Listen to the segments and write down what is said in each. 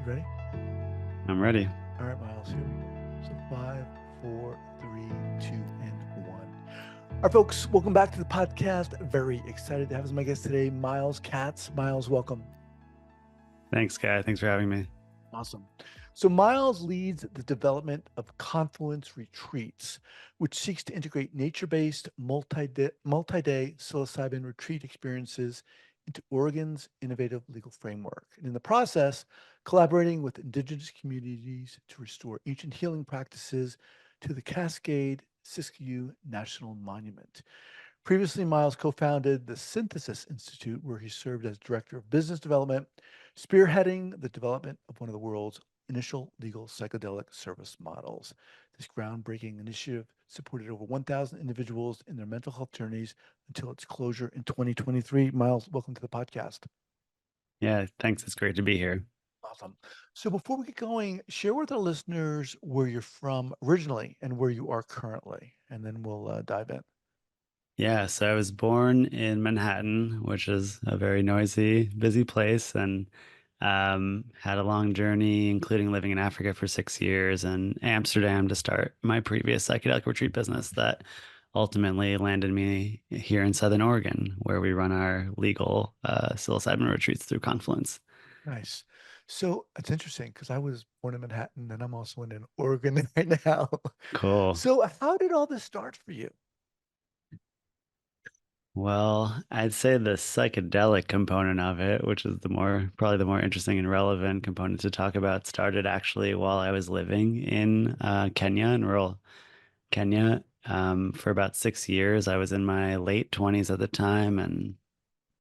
ready? I'm ready. All right, Miles, here we go. So five, four, three, two, and one. All right, folks, welcome back to the podcast. Very excited to have as my guest today, Myles Katz. Myles, welcome. Thanks, Guy. Thanks for having me. Awesome. So Myles leads the development of Confluence Retreats, which seeks to integrate nature-based multi-day psilocybin retreat experiences into Oregon's innovative legal framework. And in the process, collaborating with indigenous communities to restore ancient healing practices to the Cascade Siskiyou National Monument. Previously, Myles co founded the Synthesis Institute, where he served as director of business development, spearheading the development of one of the world's initial legal psychedelic service models. This groundbreaking initiative supported over 1,000 individuals in their mental health journeys until its closure in 2023. Myles, welcome to the podcast. Yeah, thanks. It's great to be here. Awesome. So before we get going, share with our listeners where you're from originally and where you are currently, and then we'll dive in. Yeah, so I was born in Manhattan, which is a very noisy, busy place, and had a long journey, including living in Africa for 6 years and Amsterdam to start my previous psychedelic retreat business that ultimately landed me here in Southern Oregon, where we run our legal psilocybin retreats through Confluence. Nice. So it's interesting because I was born in Manhattan and I'm also in Oregon right now. Cool. So how did all this start for you? Well, I'd say the psychedelic component of it, which is probably the more interesting and relevant component to talk about, started actually while I was living in Kenya, in rural Kenya, for about 6 years. I was in my late 20s at the time, and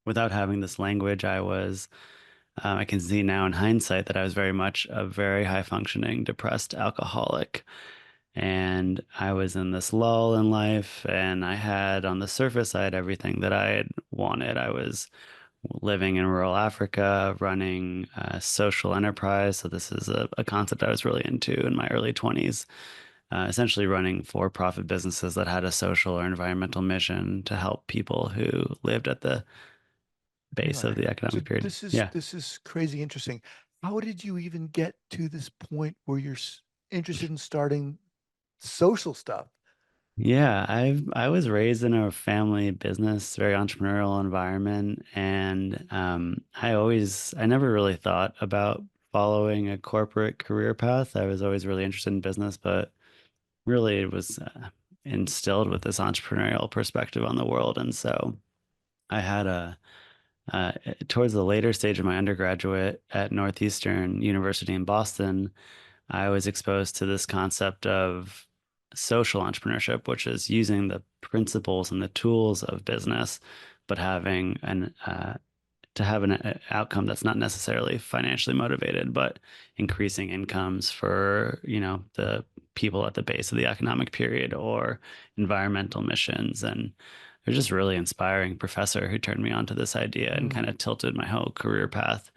without having this language, I can see now in hindsight that I was very much a very high functioning, depressed alcoholic. And I was in this lull in life, and on the surface, I had everything that I had wanted. I was living in rural Africa, running a social enterprise. So this is a concept I was really into in my early 20s, essentially running for-profit businesses that had a social or environmental mission to help people who lived at the base of Right. the So economic period. this is Yeah. this is crazy interesting. How did you even get to this point where you're interested in starting social stuff? Yeah, I was raised in a family business, very entrepreneurial environment, and I never really thought about following a corporate career path. I was always really interested in business, but really it was instilled with this entrepreneurial perspective on the world, and so I had uh, towards the later stage of my undergraduate at Northeastern University in Boston. I was exposed to this concept of social entrepreneurship, which is using the principles and the tools of business, but having an to have an outcome that's not necessarily financially motivated, but increasing incomes for, the people at the base of the economic period or environmental missions. And it was just really inspiring professor who turned me on to this idea and kind of Mm. tilted my whole career path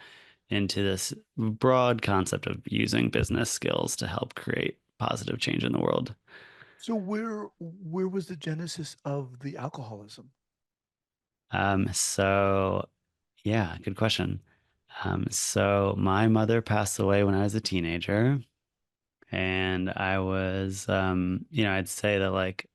into this broad concept of using business skills to help create positive change in the world. So where was the genesis of the alcoholism? So yeah, good question. So my mother passed away when I was a teenager, and I'd say that like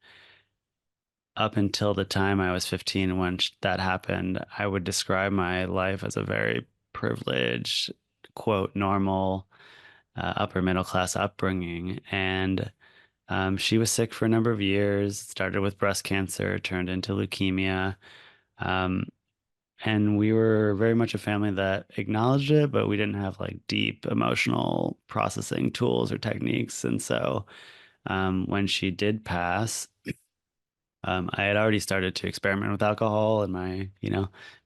up until the time I was 15 when that happened, I would describe my life as a very privileged, quote, normal, upper middle class upbringing. And she was sick for a number of years, started with breast cancer, turned into leukemia. Um, and we were very much a family that acknowledged it, but we didn't have like deep emotional processing tools or techniques. And so when she did pass, I had already started to experiment with alcohol in my,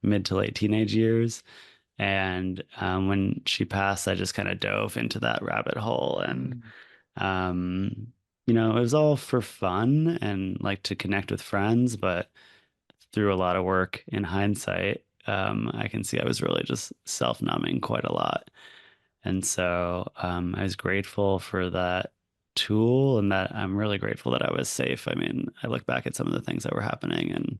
mid to late teenage years. And when she passed, I just kind of dove into that rabbit hole. And Mm. it was all for fun and like to connect with friends, but through a lot of work in hindsight, I can see I was really just self-numbing quite a lot. And so I was grateful for that tool, and that I'm really grateful that I was safe. I mean, I look back at some of the things that were happening, and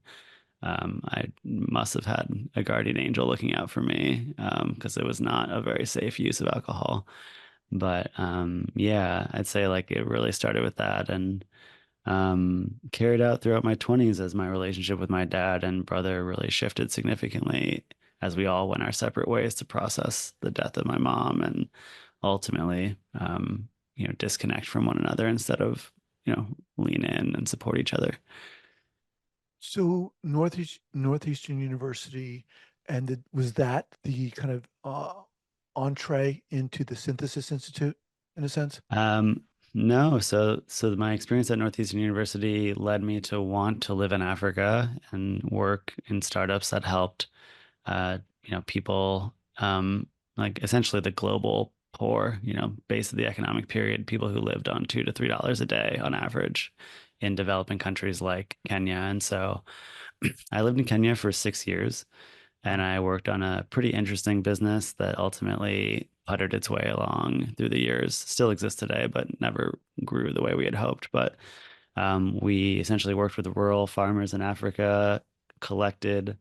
I must have had a guardian angel looking out for me because it was not a very safe use of alcohol. But yeah, I'd say like it really started with that and carried out throughout my 20s as my relationship with my dad and brother really shifted significantly as we all went our separate ways to process the death of my mom and ultimately, disconnect from one another instead of, lean in and support each other. So Northeastern University, and was that the kind of entree into the Synthesis Institute in a sense? Um, no, so my experience at Northeastern University led me to want to live in Africa and work in startups that helped people like essentially the global poor, base of the economic period, people who lived on $2 to $3 a day on average in developing countries like Kenya. And so I lived in Kenya for 6 years and Wow. I worked on a pretty interesting business that ultimately puttered its way along through the years. Still exists today, but never grew the way we had hoped. But we essentially worked with rural farmers in Africa, collected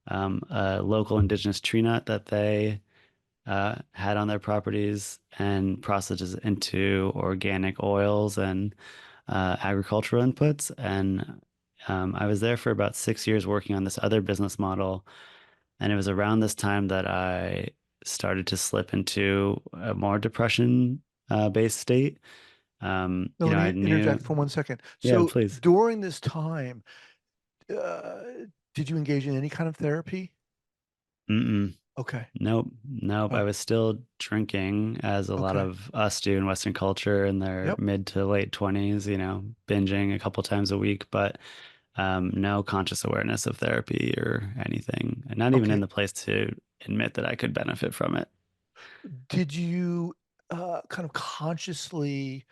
a local indigenous tree nut that they had on their properties and processed it into organic oils and agricultural inputs. And I was there for about 6 years working on this other business model. And it was around this time that I started to slip into a more depression based state. Now, let I me knew, interject for 1 second. yeah, So please. during this time, uh, did you engage in any kind of therapy? Mm-mm. Okay. Nope, nope. I Oh, was still drinking, as a lot okay. of us do in Western culture in their Yep. mid to late 20s, binging a couple times a week, but no conscious awareness of therapy or anything, and not even in Okay. the place to admit that I could benefit from it. Did you kind of consciously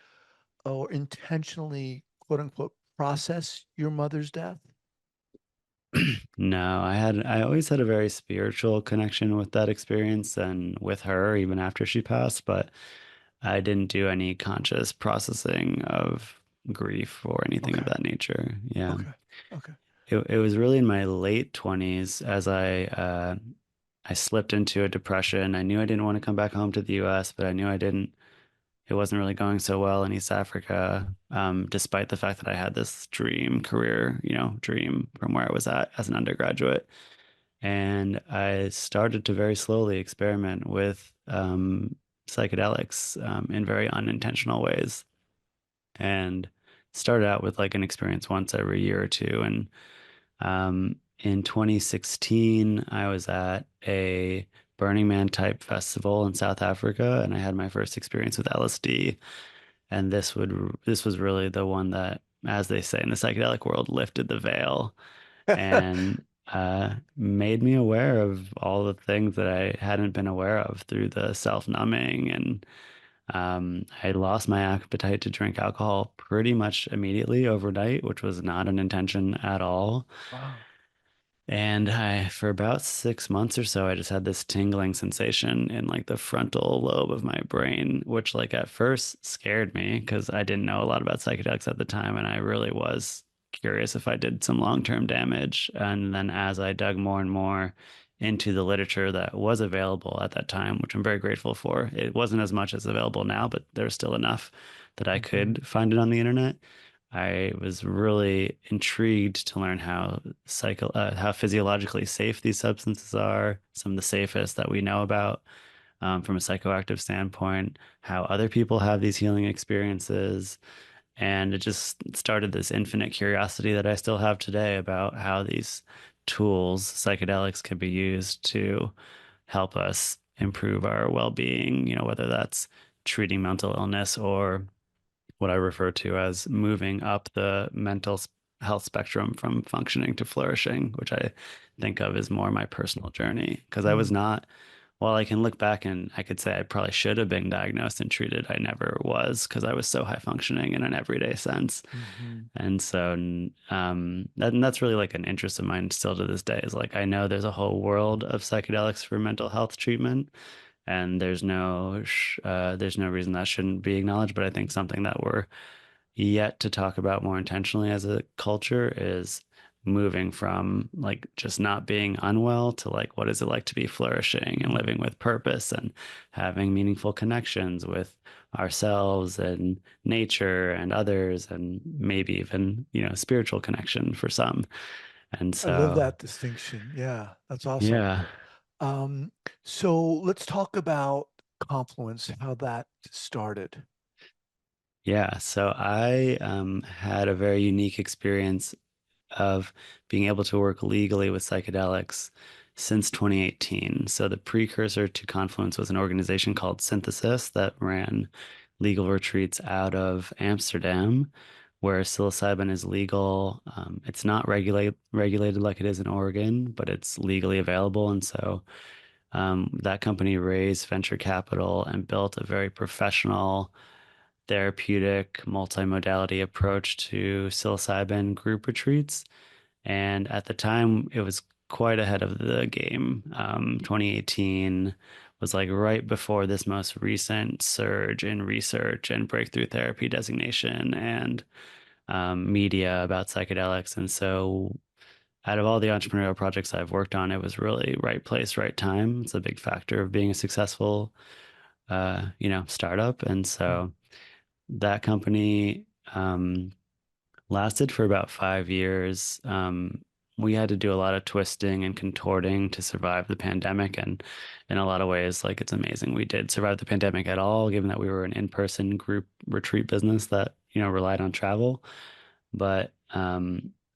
or intentionally, quote unquote, process your mother's death? No, I always had a very spiritual connection with that experience and with her even after she passed, but I didn't do any conscious processing of grief or anything of Okay. that nature. Yeah. Okay. Okay. It was really in my late 20s as I slipped into a depression. I knew I didn't want to come back home to the US, but I knew it wasn't really going so well in East Africa, despite the fact that I had this dream career, dream from where I was at as an undergraduate. And I started to very slowly experiment with psychedelics in very unintentional ways. And started out with like an experience once every year or two. And in 2016, I was at a Burning Man type festival in South Africa, and I had my first experience with LSD. And this was really the one that, as they say in the psychedelic world, lifted the veil and made me aware of all the things that I hadn't been aware of through the self-numbing. And I lost my appetite to drink alcohol pretty much immediately overnight, which was not an intention at all. Wow. And for about 6 months or so, I just had this tingling sensation in like the frontal lobe of my brain, which like at first scared me because I didn't know a lot about psychedelics at the time. And I really was curious if I did some long-term damage. And then as I dug more and more into the literature that was available at that time, which I'm very grateful for, it wasn't as much as available now, but there's still enough that I Hmm. could find it on the internet. I was really intrigued to learn how physiologically safe these substances are, some of the safest that we know about from a psychoactive standpoint, how other people have these healing experiences. And it just started this infinite curiosity that I still have today about how these tools, psychedelics, can be used to help us improve our well-being, whether that's treating mental illness or what I refer to as moving up the health spectrum from functioning to flourishing, which I think of as more my personal journey. Because I was Mm. not, while I can look back and I could say I probably should have been diagnosed and treated, I never was because I was so high functioning in an everyday sense. Hmm. And so that's really like an interest of mine still to this day is like I know there's a whole world of psychedelics for mental health treatment and there's no reason that shouldn't be acknowledged. But I think something that we're yet to talk about more intentionally as a culture is moving from like just not being unwell to like what is it like to be flourishing and living Mm. with purpose and having meaningful connections with ourselves and nature and others and maybe even, spiritual connection for some. And I love so, that distinction. Yeah, that's awesome. yeah. Um, so let's talk about Confluence, how that started. Yeah, so I had a very unique experience of being able to work legally with psychedelics since 2018. So the precursor to Confluence was an organization called Synthesis that ran legal retreats out of Amsterdam, where psilocybin is legal. It's not regulated like it is in Oregon, but it's legally available. And so that company raised venture capital and built a very professional therapeutic multimodality approach to psilocybin group retreats. And at the time, it was quite ahead of the game. 2018 was like right before this most recent surge in research and breakthrough therapy designation and media about psychedelics. And so, out of all the entrepreneurial projects I've worked on, it was really right place, right time. It's a big factor of being a successful, startup. And Mm. so, that company lasted for about 5 years. We had to do a lot of twisting and contorting to survive the pandemic. And in a lot of ways, like it's amazing we did survive the pandemic at all, given that we were an in-person group retreat business that, relied on travel. But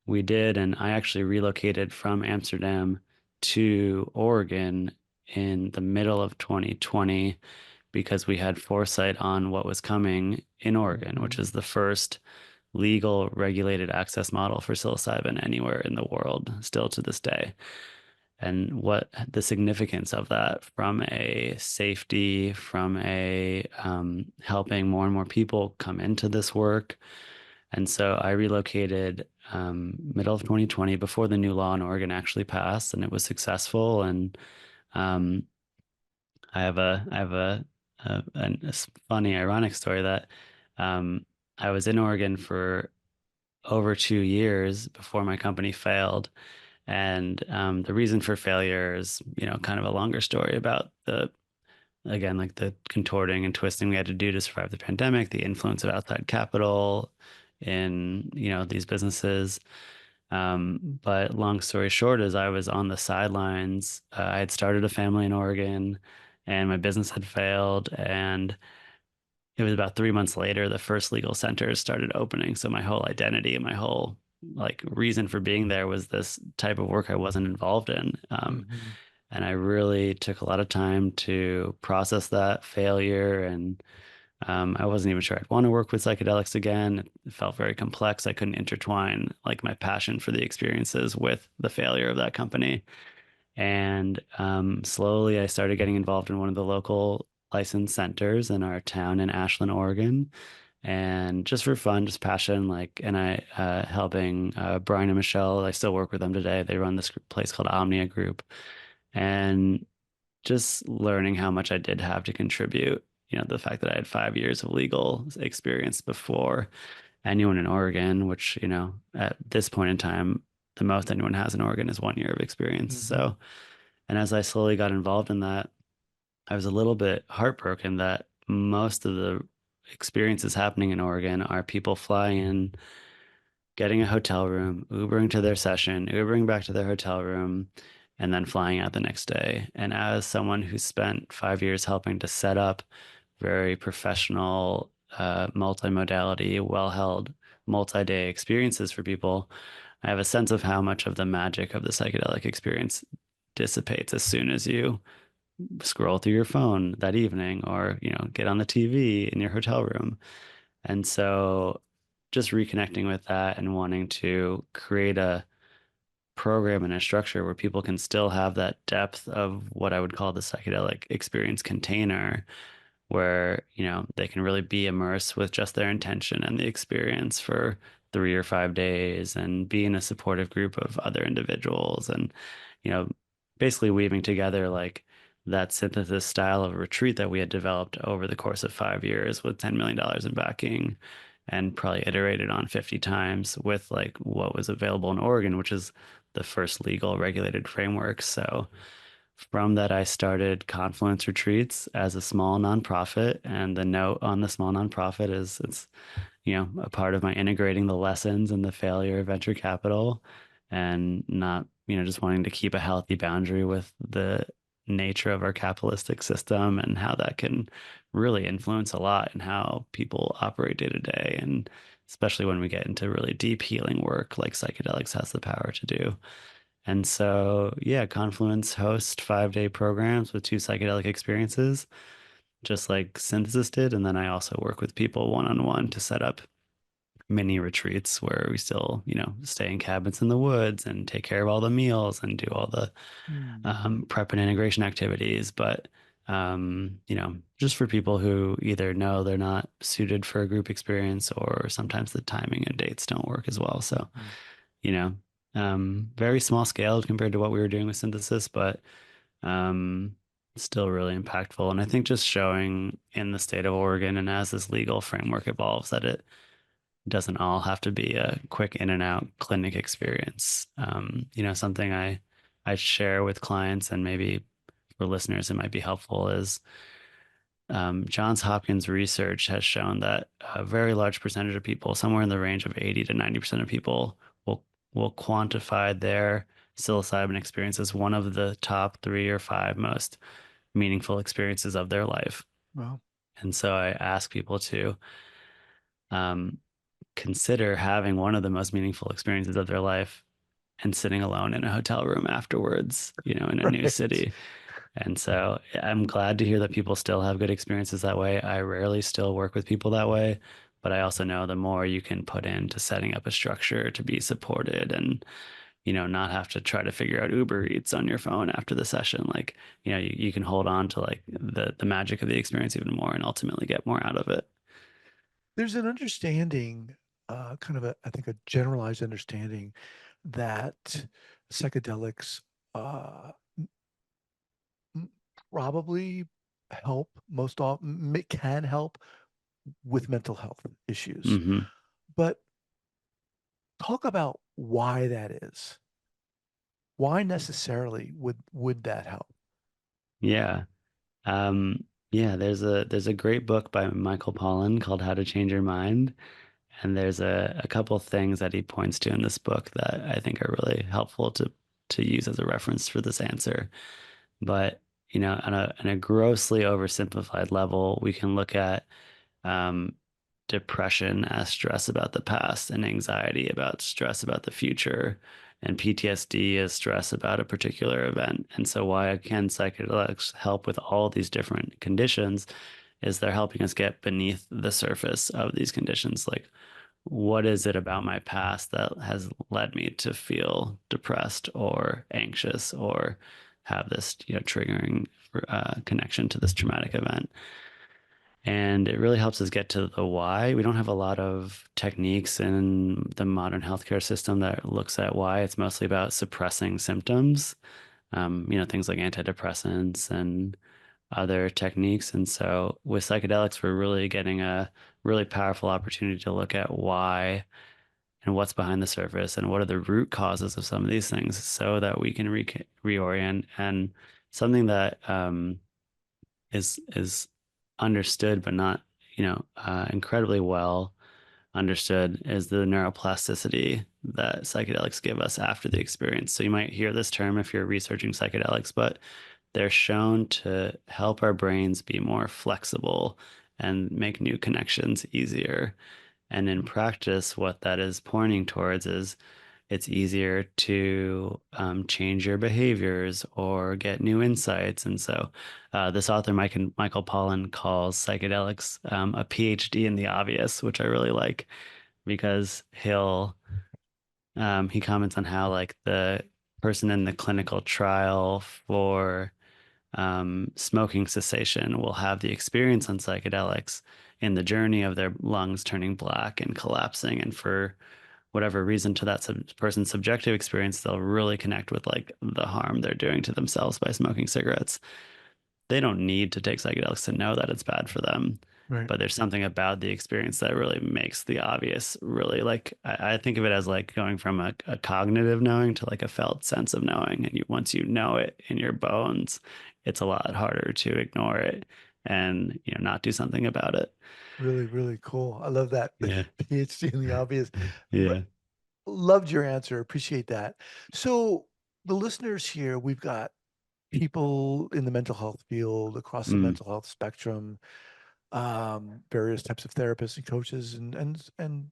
we did. And I actually relocated from Amsterdam to Oregon in the middle of 2020 because we had foresight on what was coming in Oregon, which Mhm. is the first legal regulated access model for psilocybin anywhere in the world, still to this day. And what the significance of that from a safety, from a helping more and more people come into this work. And so I relocated middle of 2020 before the new law in Oregon actually passed, and it was successful. And um, I have a funny, ironic story that um, I was in Oregon for over 2 years before my company failed. And the reason for failure is, kind of a longer story about again, like the contorting and twisting we had to do to survive the pandemic, the influence of outside capital in, these businesses. But long story short is I was on the sidelines. I had started a family in Oregon and my business had failed. And it was about 3 months later, the first legal centers started opening. So my whole identity and my whole like reason for being there was this type of work I wasn't involved in. Mhm. And I really took a lot of time to process that failure. And I wasn't even sure I'd want to work with psychedelics again. It felt very complex. I couldn't intertwine like my passion for the experiences with the failure of that company. And slowly I started getting involved in one of the local licensed centers in our town in Ashland, Oregon. And just for fun, just passion, like, and helping Brian and Michelle, I still work with them today. They run this place called Omnia Group. And just learning how much I did have to contribute, the fact that I had 5 years of legal experience before anyone in Oregon, which, at this point in time, the most anyone has in Oregon is 1 year of experience. Mhm. So, and as I slowly got involved in that, I was a little bit heartbroken that most of the experiences happening in Oregon are people flying in, getting a hotel room, Ubering to their session, Ubering back to their hotel room, and then flying out the next day. And as someone who spent 5 years helping to set up very professional, multimodality, well-held, multi-day experiences for people, I have a sense of how much of the magic of the psychedelic experience dissipates as soon as you scroll through your phone that evening or, get on the TV in your hotel room. And so just reconnecting with that and wanting to create a program and a structure where people can still have that depth of what I would call the psychedelic experience container, where, they can really be immersed with just their intention and the experience for 3 or 5 days and be in a supportive group of other individuals and, you know, basically weaving together like that synthesis style of retreat that we had developed over the course of 5 years with $10 million in backing and probably iterated on 50 times with like what was available in Oregon, which is the first legal regulated framework. So from that, I started Confluence Retreats as a small nonprofit. And the note on the small nonprofit is it's, a part of my integrating the lessons and the failure of venture capital and not, just wanting to keep a healthy boundary with the nature of our capitalistic system and how that can really influence a lot in how people operate day to day. And especially when we get into really deep healing work like psychedelics has the power to do. And so, yeah, Confluence hosts 5-day programs with 2 psychedelic experiences, just like Synthesis did. And then I also work with people one on one to set up mini retreats where we still, stay in cabins in the woods and take care of all the meals and do all the Hmm. prep and integration activities. But, just for people who either know they're not suited for a group experience or sometimes the timing and dates don't work as well. So, Mhm. you know, very small scale compared to what we were doing with Synthesis, but um, still really impactful. And I think just showing in the state of Oregon and as this legal framework evolves that it doesn't all have to be a quick in and out clinic experience. Something I share with clients and maybe for listeners it might be helpful is Johns Hopkins research has shown that a very large percentage of people, somewhere in the range of 80 to 90% of people, will quantify their psilocybin experience as one of the top 3 or 5 most meaningful experiences of their life. Well, And so I ask people to um, consider having one of the most meaningful experiences of their life and sitting alone in a hotel room afterwards, in a new right. city. And so I'm glad to hear that people still have good experiences that way. I rarely still work with people that way, but I also know the more you can put into setting up a structure to be supported and, not have to try to figure out Uber Eats on your phone after the session. Like, you can hold on to like the magic of the experience even more and ultimately get more out of it. There's an understanding, kind of I think a generalized understanding that psychedelics m- probably help most often, can help with mental health issues. Hmm. But talk about why that is. Why necessarily would that help? Yeah. Yeah, there's a great book by Michael Pollan called How to Change Your Mind. And there's a couple things that he points to in this book that I think are really helpful to use as a reference for this answer. But, on a grossly oversimplified level, we can look at um, depression as stress about the past and anxiety about stress about the future and PTSD as stress about a particular event. And so why can psychedelics help with all these different conditions is they're helping us get beneath the surface of these conditions. Like, what is it about my past that has led me to feel depressed or anxious or have this, triggering connection to this traumatic event? And it really helps us get to the why. We don't have a lot of techniques in the modern healthcare system that looks at why. It's mostly about suppressing symptoms, things like antidepressants and other techniques. And so with psychedelics, we're really getting a really powerful opportunity to look at why and what's behind the surface and what are the root causes of some of these things so that we can reorient. And something that is understood but not incredibly well understood is the neuroplasticity that psychedelics give us after the experience. So you might hear this term if you're researching psychedelics, but they're shown to help our brains be more flexible and make new connections easier. And in practice, what that is pointing towards is it's easier to change your behaviors or get new insights. And so, this author, Michael Pollan, calls psychedelics a PhD in the obvious, which I really like because he comments on how like the person in the clinical trial for smoking cessation will have the experience on psychedelics in the journey of their lungs turning black and collapsing. And for whatever reason, to that person's subjective experience, they'll really connect with like the harm they're doing to themselves by smoking cigarettes. They don't need to take psychedelics to know that it's bad for them. Right. but there's something about the experience that really makes the obvious really like I think of it as like going from a cognitive knowing to like a felt sense of knowing. And once you know it in your bones, it's a lot harder to ignore it and not do something about it. Really, really cool. I love that. The Yeah. PhD in the obvious. But Yeah. loved your answer. Appreciate that. So the listeners here, we've got people in the mental health field across the Mm, mental health spectrum, various types of therapists and coaches, and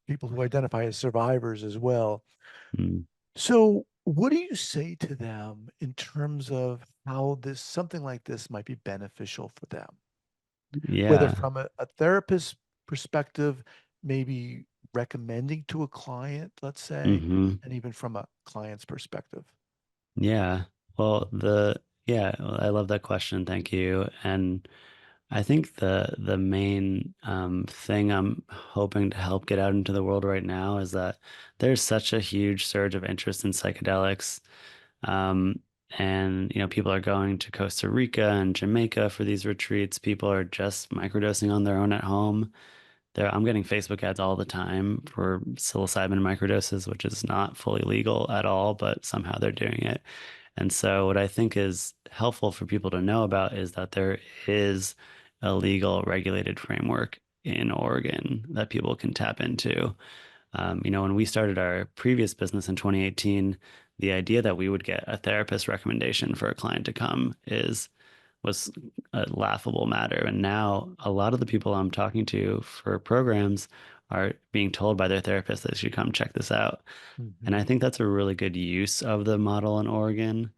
people who identify as survivors as well. mm. So, what do you say to them in terms of how this something like this might be beneficial for them? Whether Yeah. from a therapist perspective, maybe recommending to a client, let's say, Hmm. and even from a client's perspective. Yeah. Well, well, I love that question. Thank you. And I think the main thing I'm hoping to help get out into the world right now is that there's such a huge surge of interest in psychedelics. Um, and people are going to Costa Rica and Jamaica for these retreats. People are just microdosing on their own at home. I'm getting Facebook ads all the time for psilocybin microdoses, which is not fully legal at all, but somehow they're doing it. And so, what I think is helpful for people to know about is that there is a legal regulated framework in Oregon that people can tap into. When we started our previous business in 2018, the idea that we would get a therapist recommendation for a client to come is was a laughable matter. And now a lot of the people I'm talking to for programs are being told by their therapist that they should come check this out. And I Mhm. think that's a really good use of the model in Oregon.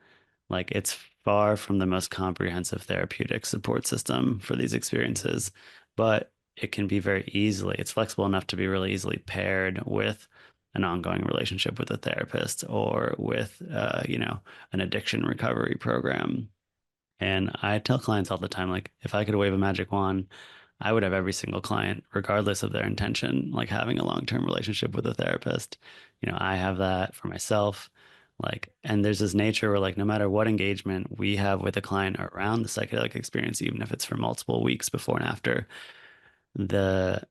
Like it's far from the most comprehensive therapeutic support system for these experiences, but it can be very easily, it's flexible enough to be really easily paired with an ongoing relationship with a therapist or with, an addiction recovery program. And I tell clients all the time, like, if I could wave a magic wand, I would have every single client, regardless of their intention, like having a long-term relationship with a therapist. I have that for myself. Like, and there's this nature where, like, no matter what engagement we have with a client around the psychedelic experience, even if it's for multiple weeks before and after, the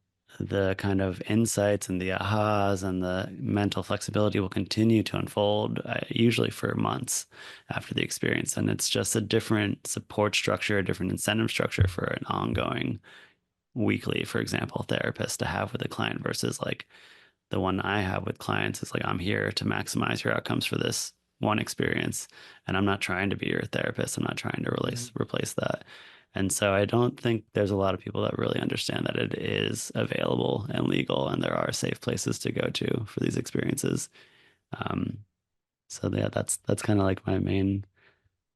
the kind of insights and the ahas and the mental flexibility will continue to unfold, usually for months after the experience. And it's just a different support structure, a different incentive structure for an ongoing weekly, for example, therapist to have with a client versus like the one I have with clients is like, I'm here to maximize your outcomes for this one experience. And I'm not trying to be your therapist. I'm not trying to replace that. And so I don't think there's a lot of people that really understand that it is available and legal and there are safe places to go to for these experiences. Um, so yeah, that's kind of like my main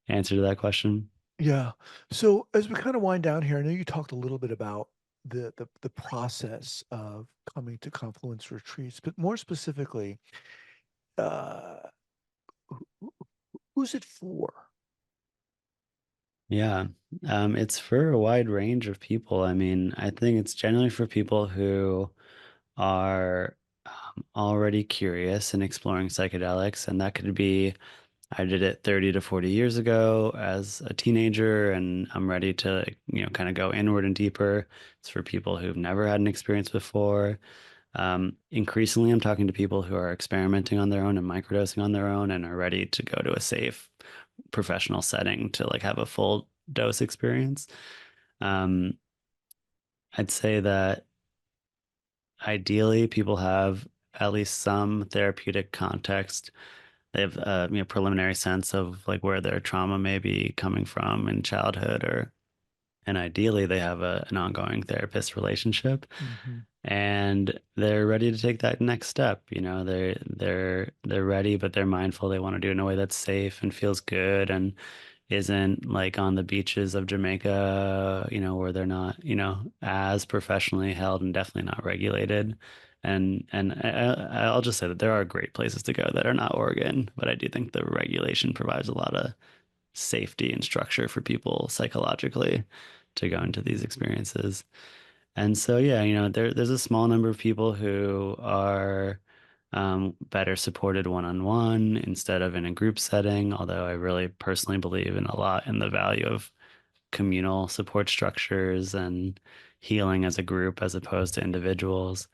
answer to that question. Yeah. So as we kind of wind down here, I know you talked a little bit about the process of coming to Confluence retreats, but more specifically, uh, who's it for? Yeah, it's for a wide range of people. I mean, I think it's generally for people who are already curious and exploring psychedelics. And that could be, I did it 30 to 40 years ago as a teenager, and I'm ready to, kind of go inward and deeper. It's for people who've never had an experience before. Increasingly, I'm talking to people who are experimenting on their own and microdosing on their own and are ready to go to a safe professional setting to like have a full dose experience. Um, I'd say that ideally, people have at least some therapeutic context. They have a preliminary sense of like where their trauma may be coming from in childhood, or and ideally they have an ongoing therapist relationship, Hmm. and they're ready to take that next step. They're ready, but they're mindful. They want to do it in a way that's safe and feels good and isn't like on the beaches of Jamaica, where they're not, as professionally held and definitely not regulated. I'll just say that there are great places to go that are not Oregon, but I do think the regulation provides a lot of safety and structure for people psychologically to go into these Hmm. experiences. And so, yeah, there's a small number of people who are better supported one-on-one instead of in a group setting, although I really personally believe in a lot in the value of communal support structures and healing as a group as opposed to individuals.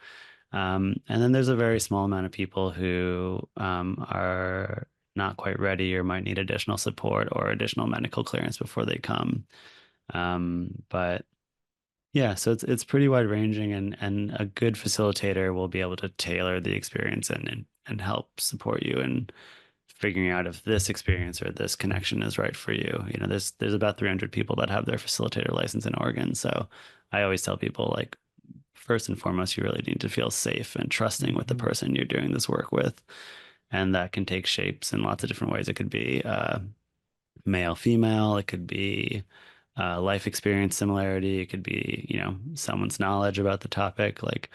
And then there's a very small amount of people who are not quite ready or might need additional support or additional medical clearance before they come. But yeah, so it's pretty wide ranging, and a good facilitator will be able to tailor the experience and help support you in figuring out if this experience or this connection is right for you. You know, there's about 300 people that have their facilitator license in Oregon. So I always tell people, like, first and foremost, you really need to feel safe and trusting with the Hmm. person you're doing this work with. And that can take shapes in lots of different ways. It could be male, female, it could be life experience similarity, it could be, you know, someone's knowledge about the topic, like,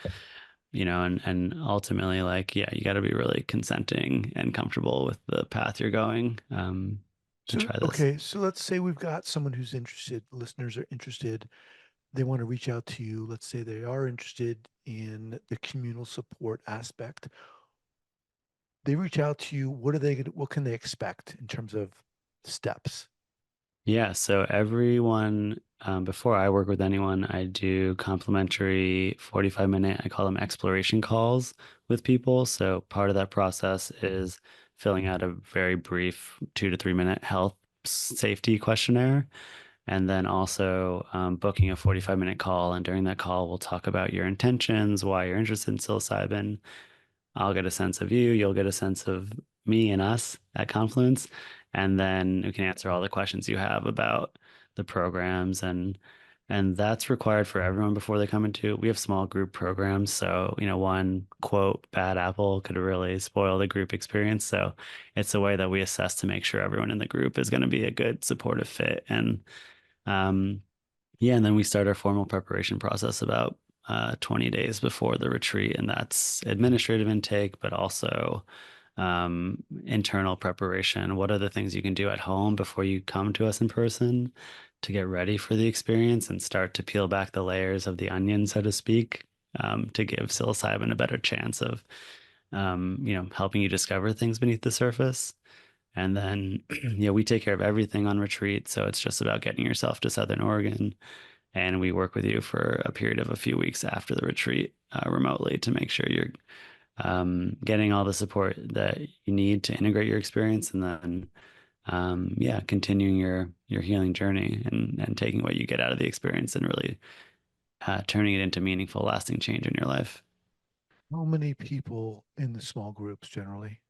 you know, and ultimately, like, yeah, you got to be really consenting and comfortable with the path you're going to So, try this. okay, so let's say we've got someone who's interested, listeners are interested, they want to reach out to you. Let's say they are interested in the communal support aspect. They reach out to you. What can they expect in terms of steps? Yeah, so everyone, before I work with anyone, I do complimentary 45-minute, I call them exploration calls with people. So part of that process is filling out a very brief 2 to 3 minute health safety questionnaire. And then also booking a 45-minute call. And during that call, we'll talk about your intentions, why you're interested in psilocybin. I'll get a sense of you, you'll get a sense of me and us at Confluence, and then we can answer all the questions you have about the programs, and that's required for everyone before they come into. We have small group programs, so you know, one quote bad apple could really spoil the group experience. So it's a way that we assess to make sure everyone in the group is going to be a good supportive fit. And um, yeah, and then we start our formal preparation process about 20 days before the retreat, and that's administrative intake, but also internal preparation. What are the things you can do at home before you come to us in person to get ready for the experience and start to peel back the layers of the onion, so to speak, to give psilocybin a better chance of, you know, helping you discover things beneath the surface. And then, yeah, we take care of everything on retreat. So it's just about getting yourself to Southern Oregon. And we work with you for a period of a few weeks after the retreat remotely to make sure you're getting all the support that you need to integrate your experience. And then, yeah, continuing your healing journey and taking what you get out of the experience and really turning it into meaningful, lasting change in your life. How many people in the small groups generally?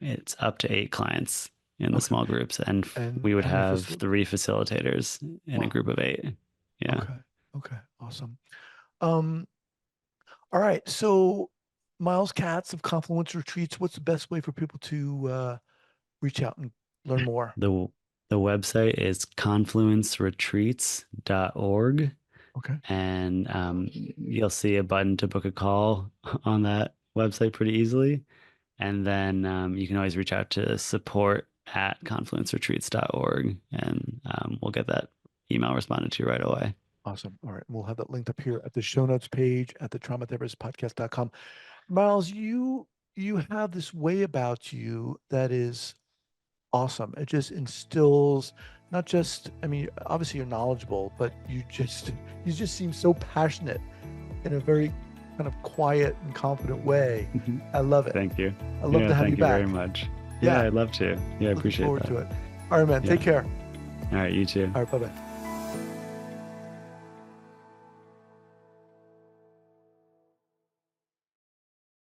It's up to 8 clients in the Okay. small groups, and And we would how many have facilities? 3 facilitators in a Wow. group of 8. Yeah. Okay. Okay. Awesome. Um, all right. So, Myles Katz of Confluence Retreats, what's the best way for people to reach out and learn more? The the website is confluenceretreats.org, Okay. and you'll see a button to book a call on that website pretty easily. And then you can always reach out to support@confluenceretreats.org, and we'll get that email responded to right away. Awesome. All right. We'll have that linked up here at the show notes page at the traumatherapistpodcast.com. Myles, you have this way about you that is awesome. It just instills not just, I mean, obviously you're knowledgeable, but you just seem so passionate in a very kind of quiet and confident way. I love it. Thank you. I love Yeah, to have you thank you very back. much. Yeah, Yeah. I'd love to. Yeah, I Looking appreciate forward that. to it. All right, man. Take Yeah. care. All right, you too. All right. Bye bye.